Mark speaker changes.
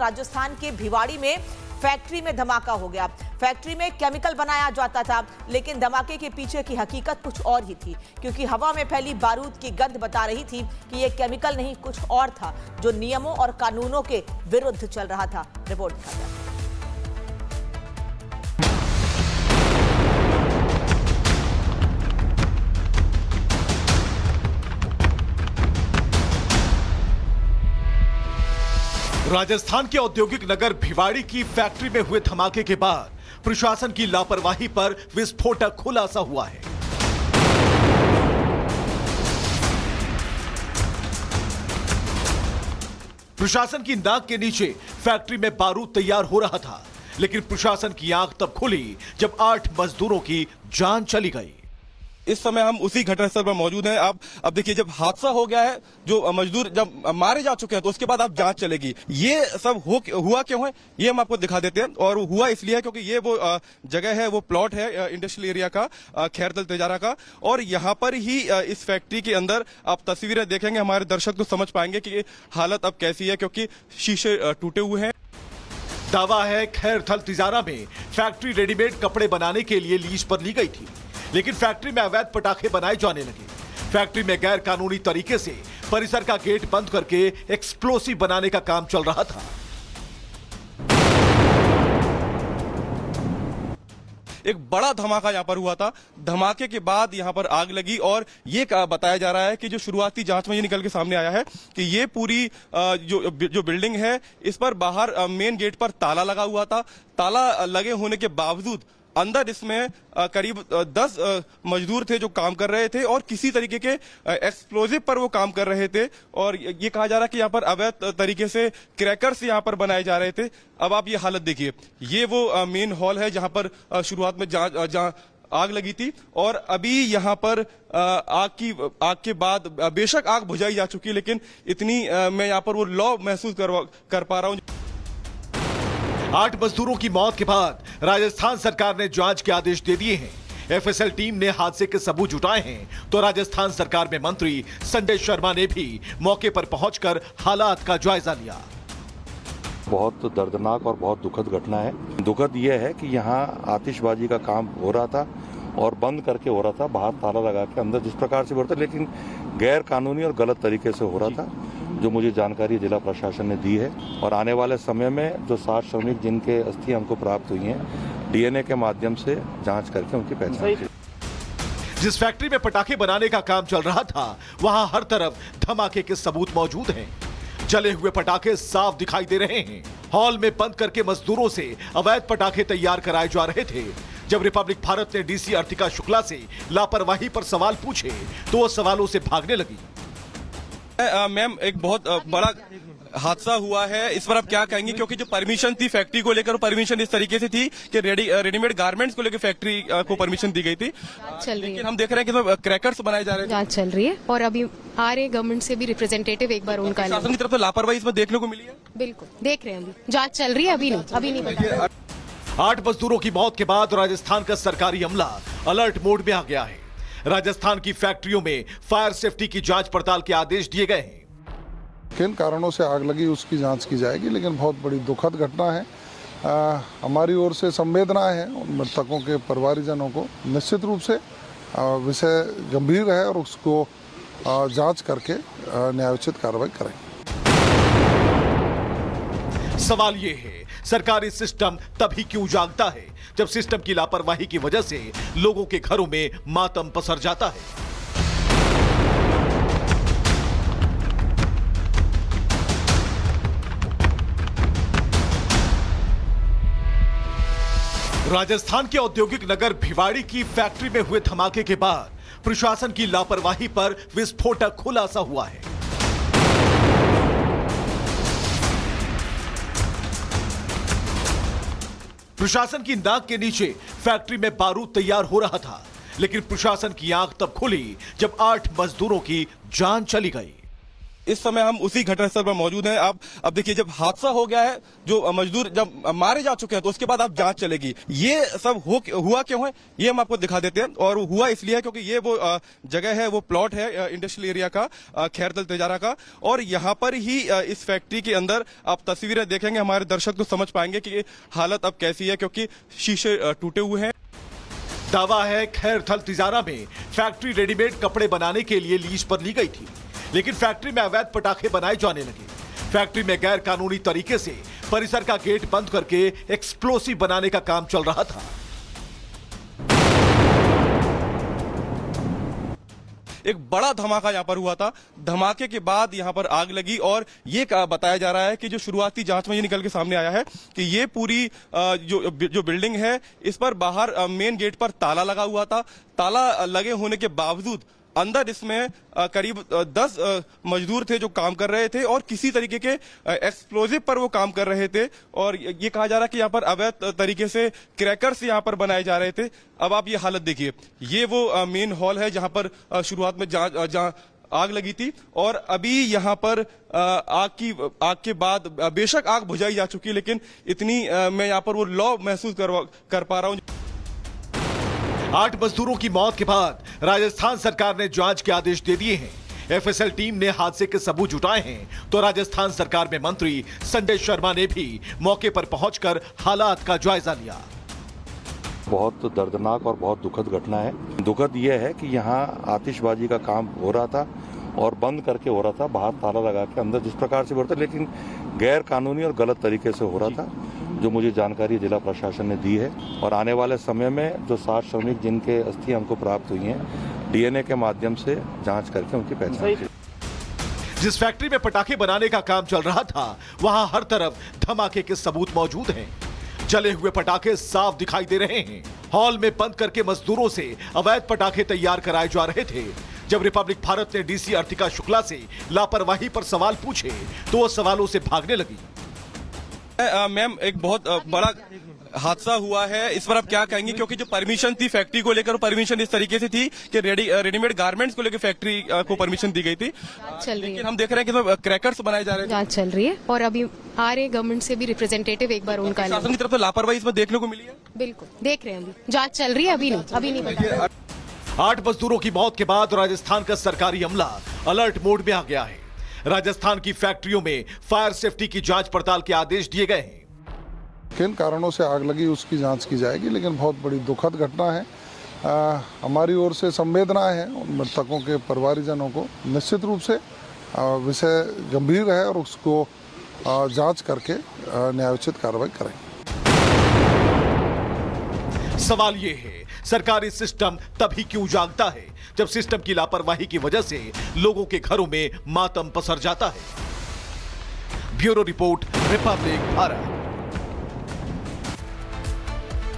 Speaker 1: राजस्थान के भिवाड़ी में फैक्ट्री में धमाका हो गया। फैक्ट्री में केमिकल बनाया जाता था, लेकिन धमाके के पीछे की हकीकत कुछ और ही थी, क्योंकि हवा में फैली बारूद की गंध बता रही थी कि यह केमिकल नहीं कुछ और था, जो नियमों और कानूनों के विरुद्ध चल रहा था। रिपोर्ट दिखाया जाए।
Speaker 2: राजस्थान के औद्योगिक नगर भिवाड़ी की फैक्ट्री में हुए धमाके के बाद प्रशासन की लापरवाही पर विस्फोटक खुलासा हुआ है। प्रशासन की नाक के नीचे फैक्ट्री में बारूद तैयार हो रहा था, लेकिन प्रशासन की आंख तब खुली जब 8 मजदूरों की जान चली गई।
Speaker 3: इस समय हम उसी घटनास्थल पर मौजूद हैं। अब देखिए, जब हादसा हो गया है, जो मजदूर जब मारे जा चुके हैं, तो उसके बाद अब जांच चलेगी। ये सब हुआ क्यों है, ये हम आपको दिखा देते हैं। और हुआ इसलिए है क्योंकि ये वो जगह है, वो प्लॉट है इंडस्ट्रियल एरिया का, खैरदल तेजारा का। और यहाँ पर ही इस फैक्ट्री के अंदर आप तस्वीरें देखेंगे, हमारे दर्शक तो समझ पाएंगे कि हालत अब कैसी है, क्योंकि शीशे टूटे हुए हैं।
Speaker 2: दावा है खैरथल तिजारा में फैक्ट्री रेडीमेड कपड़े बनाने के लिए लीज पर ली गई थी, लेकिन फैक्ट्री में अवैध पटाखे बनाए जाने लगे। फैक्ट्री में गैर कानूनी तरीके से परिसर का गेट बंद करके एक्सप्लोसिव बनाने का काम चल रहा था।
Speaker 3: एक बड़ा धमाका यहाँ पर हुआ था। धमाके के बाद यहाँ पर आग लगी और ये बताया जा रहा है कि जो शुरुआती जांच में ये निकल के सामने आया है कि ये पूरी जो बिल्डिंग है, इस पर बाहर मेन गेट पर ताला लगा हुआ था। ताला लगे होने के बावजूद अंदर इसमें करीब 10 मजदूर थे जो काम कर रहे थे और किसी तरीके के एक्सप्लोजिव पर वो काम कर रहे थे। और ये कहा जा रहा है कि यहाँ पर अवैध तरीके से क्रैकर्स यहाँ पर बनाए जा रहे थे। अब आप ये हालत देखिए, ये वो मेन हॉल है जहाँ पर शुरुआत में जहाँ आग लगी थी। और अभी यहाँ पर आग के बाद बेशक आग बुझाई जा चुकी है, लेकिन इतनी मैं यहाँ पर वो लौ महसूस कर पा रहा हूँ।
Speaker 2: 8 मजदूरों की मौत के बाद राजस्थान सरकार ने जांच के आदेश दे दिए हैं। एफएसएल टीम ने हादसे के सबूत जुटाए हैं, तो राजस्थान सरकार में मंत्री संजय शर्मा ने भी मौके पर पहुंचकर हालात का जायजा लिया।
Speaker 4: बहुत दर्दनाक और बहुत दुखद घटना है। दुखद यह है कि यहाँ आतिशबाजी का काम हो रहा था और बंद करके हो रहा था, बाहर ताला लगा के, अंदर जिस प्रकार से हो रहा था, लेकिन गैर कानूनी और गलत तरीके से हो रहा था, जो मुझे जानकारी जिला प्रशासन ने दी है। और आने वाले समय में जो 7 श्रमिक जिनके अस्थियां हमको प्राप्त हुई हैं, डीएनए के माध्यम से जांच करके उनकी पहचान की।
Speaker 2: जिस फैक्ट्री में पटाखे बनाने का काम चल रहा था, वहां हर तरफ धमाके के सबूत मौजूद हैं। जले हुए पटाखे साफ दिखाई दे रहे हैं। हॉल में बंद करके मजदूरों से अवैध पटाखे तैयार कराए जा रहे थे। जब रिपब्लिक भारत ने डीसी अर्तिका शुक्ला से लापरवाही पर सवाल पूछे, तो वो सवालों से भागने लगी।
Speaker 3: मैम, एक बहुत बड़ा हादसा हुआ है, इस पर आप क्या कहेंगे? क्योंकि जो परमिशन थी फैक्ट्री को लेकर, परमिशन इस तरीके से थी कि रेडीमेड गारमेंट्स को लेकर फैक्ट्री को परमिशन दी गई थी।
Speaker 5: चल रही है,
Speaker 3: हम देख रहे हैं कि क्रैकर्स बनाए जा रहे हैं।
Speaker 5: जांच चल रही है और अभी आ रहे गवर्नमेंट से भी रिप्रेजेंटेटिव, एक बार उनका
Speaker 3: शासन की तरफ से लापरवाही इसमें देखने को मिली है।
Speaker 5: बिल्कुल देख रहे हैं, अभी जांच चल रही है, अभी नहीं बता।
Speaker 2: 8 मजदूरों की मौत के बाद राजस्थान का सरकारी अमला अलर्ट मोड में आ गया है। राजस्थान की फैक्ट्रियों में फायर सेफ्टी की जांच पड़ताल के आदेश दिए गए हैं।
Speaker 6: किन कारणों से आग लगी उसकी जांच की जाएगी, लेकिन बहुत बड़ी दुखद घटना है। हमारी ओर से संवेदना है उन मृतकों के परिवारजनों को। निश्चित रूप से विषय गंभीर है और उसको जांच करके न्यायोचित कार्रवाई करेंगे।
Speaker 2: सवाल ये है, सरकारी सिस्टम तभी क्यों जागता है जब सिस्टम की लापरवाही की वजह से लोगों के घरों में मातम पसर जाता है। राजस्थान के औद्योगिक नगर भिवाड़ी की फैक्ट्री में हुए धमाके के बाद प्रशासन की लापरवाही पर विस्फोटक खुलासा हुआ है। प्रशासन की नाक के नीचे फैक्ट्री में बारूद तैयार हो रहा था, लेकिन प्रशासन की आंख तब खुली जब 8 मजदूरों की जान चली गई।
Speaker 3: इस समय हम उसी घटनास्थल पर मौजूद हैं। अब देखिए, जब हादसा हो गया है, जो मजदूर जब मारे जा चुके हैं, तो उसके बाद अब जांच चलेगी। ये सब हुआ क्यों है, ये हम आपको दिखा देते हैं। और हुआ इसलिए है क्योंकि ये वो जगह है, वो प्लॉट है इंडस्ट्रियल एरिया का, खैरदल तेजारा का। और यहाँ पर ही इस फैक्ट्री के अंदर आप तस्वीरें देखेंगे, हमारे दर्शक तो समझ पाएंगे कि हालत अब कैसी है, क्योंकि शीशे टूटे हुए हैं।
Speaker 2: दावा है खैरथल तिजारा में फैक्ट्री रेडीमेड कपड़े बनाने के लिए लीज पर ली गई थी, लेकिन फैक्ट्री में अवैध पटाखे बनाए जाने लगे। फैक्ट्री में गैर कानूनी तरीके से परिसर का गेट बंद करके एक्सप्लोसिव बनाने का काम चल रहा था।
Speaker 3: एक बड़ा धमाका यहाँ पर हुआ था। धमाके के बाद यहाँ पर आग लगी और ये बताया जा रहा है कि जो शुरुआती जांच में ये निकल के सामने आया है कि ये पूरी जो बिल्डिंग है, इस पर बाहर मेन गेट पर ताला लगा हुआ था। ताला लगे होने के बावजूद अंदर इसमें करीब 10 मजदूर थे जो काम कर रहे थे और किसी तरीके के एक्सप्लोजिव पर वो काम कर रहे थे। और ये कहा जा रहा है कि यहाँ पर अवैध तरीके से क्रैकर्स यहाँ पर बनाए जा रहे थे। अब आप ये हालत देखिए, ये वो मेन हॉल है जहाँ पर शुरुआत में जहाँ आग लगी थी। और अभी यहाँ पर आग के बाद बेशक आग बुझाई जा चुकी है, लेकिन इतनी मैं यहाँ पर वो लौ महसूस कर पा रहा हूँ।
Speaker 2: 8 मजदूरों की मौत के बाद राजस्थान सरकार ने जांच के आदेश दे दिए हैं। एफएसएल टीम ने हादसे के सबूत जुटाए हैं, तो राजस्थान सरकार में मंत्री संजय शर्मा ने भी मौके पर पहुंचकर हालात का जायजा लिया।
Speaker 4: बहुत दर्दनाक और बहुत दुखद घटना है। दुखद यह है कि यहाँ आतिशबाजी का काम हो रहा था और बंद करके हो रहा था, बाहर ताला लगा के, अंदर जिस प्रकार से हो रहा था, लेकिन गैर कानूनी और गलत तरीके से हो रहा था, जो मुझे जानकारी जिला प्रशासन ने दी है। और आने वाले समय में जो 7 श्रमिक जिनके अस्थियां हमको प्राप्त हुई हैं, डीएनए के माध्यम से जांच करके उनकी पहचान की।
Speaker 2: जिस फैक्ट्री में पटाखे बनाने का काम चल रहा था, वहां हर तरफ धमाके के सबूत मौजूद हैं। जले हुए पटाखे साफ दिखाई दे रहे हैं। हॉल में बंद करके मजदूरों से अवैध पटाखे तैयार कराए जा रहे थे। जब रिपब्लिक भारत ने डीसी अर्तिका शुक्ला से लापरवाही पर सवाल पूछे, तो वो सवालों से भागने लगी।
Speaker 3: मैम, एक बहुत बड़ा हादसा हुआ है, इस पर आप क्या कहेंगे? क्योंकि जो परमिशन थी फैक्ट्री को लेकर, परमिशन इस तरीके से थी कि रेडीमेड गारमेंट्स को लेकर फैक्ट्री को परमिशन दी गई थी।
Speaker 5: चल रही
Speaker 3: लेकिन
Speaker 5: है,
Speaker 3: हम देख रहे हैं कि क्रैकर्स बनाए जा रहे हैं।
Speaker 5: जांच चल रही है और अभी आ रहे गवर्नमेंट से भी रिप्रेजेंटेटिव, एक बार उनका
Speaker 3: शासन की तरफ से लापरवाही इसमें देखने को मिली है।
Speaker 5: बिल्कुल देख रहे हैं, अभी जांच चल रही है, अभी नहीं बता।
Speaker 2: 8 मजदूरों की मौत के बाद राजस्थान का सरकारी अमला अलर्ट मोड में आ गया है। राजस्थान की फैक्ट्रियों में फायर सेफ्टी की जांच पड़ताल के आदेश दिए गए हैं।
Speaker 6: किन कारणों से आग लगी उसकी जांच की जाएगी, लेकिन बहुत बड़ी दुखद घटना है। हमारी ओर से संवेदना है उन मृतकों के परिवारजनों को। निश्चित रूप से विषय गंभीर है और उसको जांच करके न्यायोचित कार्रवाई करेंगे।
Speaker 2: सवाल ये है, सरकारी सिस्टम तभी क्यों जागता है जब सिस्टम की लापरवाही की वजह से लोगों के घरों में मातम पसर जाता है। Bureau report, Republic Bharat.